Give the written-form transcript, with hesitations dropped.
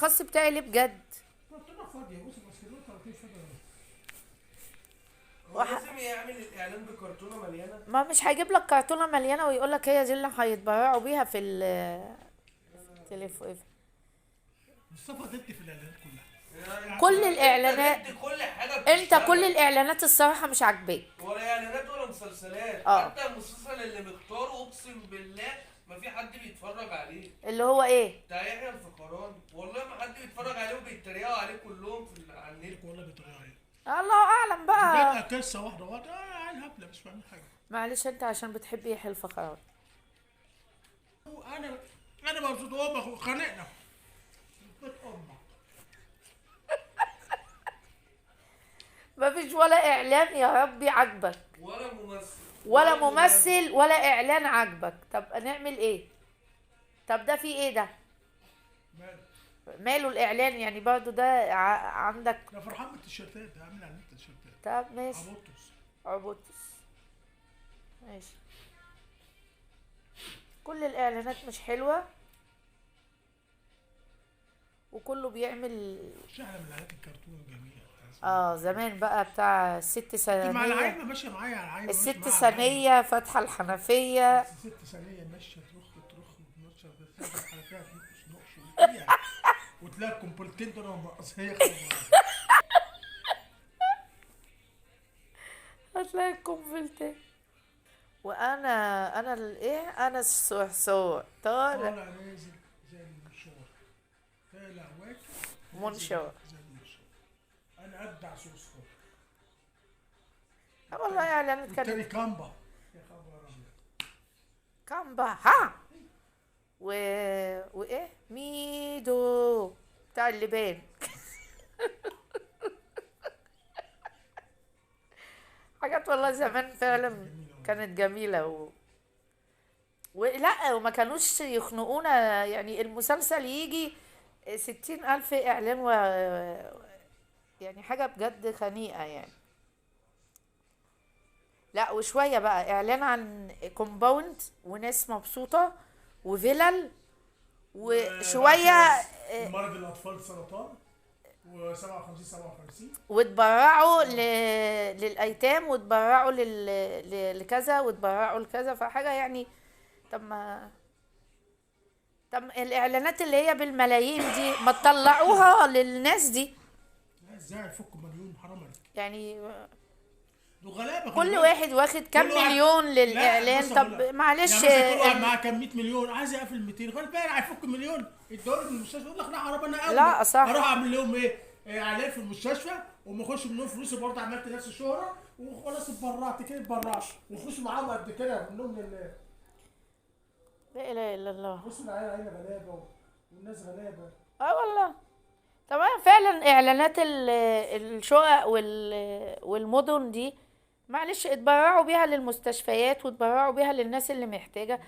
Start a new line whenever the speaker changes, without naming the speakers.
الخاص بتاعي ليه بجد؟
كرتونه فاضيه، بص ماسكينه مفيش فاضيه.
هو لازم يعمل الاعلان بكرتونه مليانه؟
ما مش هيجيب لك كرتونه مليانه ويقول لك هي دي اللي هيتبرعوا بيها في التليفون.
مصطفى ضد في الاعلانات كلها.
كل الاعلانات.
انت كل حاجه
انت كل
بتشتغل.
الاعلانات الصراحه مش عاجباك.
ولا اعلانات ولا مسلسلات.
اه.
حتى المسلسل اللي مختاره اقسم بالله ما في حد بيتفرج عليه.
اللي هو ايه؟
بتاع يحيى الفخراني، والله ما حد بيتفرج عليه وبيتريقوا عليه كلهم على النت.
والله بيطلعوا عليه.
الله اعلم بقى.
بيبقى قصه واحده واحده، عيل هبله مش فاهم حاجه.
معلش انت عشان بتحب يحيى الفخراني.
انا مبسوط، امك خانقنا بيت امك.
مفيش ولا اعلان يا ربي عاجبك.
ولا ممثل
ولا ممثل ولا اعلان عاجبك. طب نعمل ايه؟ طب ده في ايه ده؟
مالك؟
ماله الاعلان يعني برضو ده عندك؟
ده فرحان بالتيشيرتات، ده عامل عليه التيشيرتات.
طب ماشي.
عبطس.
عبوتس. ماشي. كل الاعلانات مش حلوة وكله بيعمل.
مش احلى من الاعلانات الكرتون الجميله.
زمان بقى بتاع الست
مع العيل
ثانية.
ما ماشيه معايا على العيل.
الست ثانية فاتحة الحنفية.
ست ثانيه ماشيه ترخ وتنشر بس الحنفيه نقش وتلاقي الكومبلتين دول مقصيه.
هتلاقي القنبلتين. وانا الايه، انا الصرصور طالع.
طالع نازل زي المنشار، طالع واكل
منشار.
زي المنشار. انا ابدع صوص.
والله اعلانات
التاني
كانت
كامبا. يا خبر ابيض.
كامبا ها وايه ميدو بتاع اللبان. حاجات والله زمان فعلا كانت جميلة ولا وما كانوش يخنقونا يعني المسلسل يجي 60,000 إعلان يعني حاجة بجد خنيقة يعني. لا وشوية بقى إعلان عن كومباوند وناس مبسوطة وفلل وشوية
مرض الاطفال سرطان و57
وتبرعوا للأيتام وتبرعوا لكذا وتبرعوا لكذا فحاجة يعني. طب الإعلانات اللي هي بالملايين دي ما تطلعوها للناس دي.
لا ازاي يفكوا مليون، حرام عليك.
يعني
دول غلابه.
كل واحد واخد كام مليون للإعلان. طب معلش
يعني كل واحد معاه كام 100 مليون عايز يقفل 200 غلبان هيفك مليون يدور من المستشفى يقول لك لا حرام انا قوي.
لا صح.
اروح اعمل لهم ايه اعلان في المستشفى وما اخش منهم فلوس برضه عملت نفس الشهره وخلاص اتبرعت كده اتبرعت وفلوس معاهم قد كده منهم لله.
لا اله الا الله.
بص العيال عيله غلابه والناس غلابه.
والله. طبعا فعلا اعلانات الشقق والمدن دي معلش اتبرعوا بيها للمستشفيات واتبرعوا بيها للناس اللي محتاجة.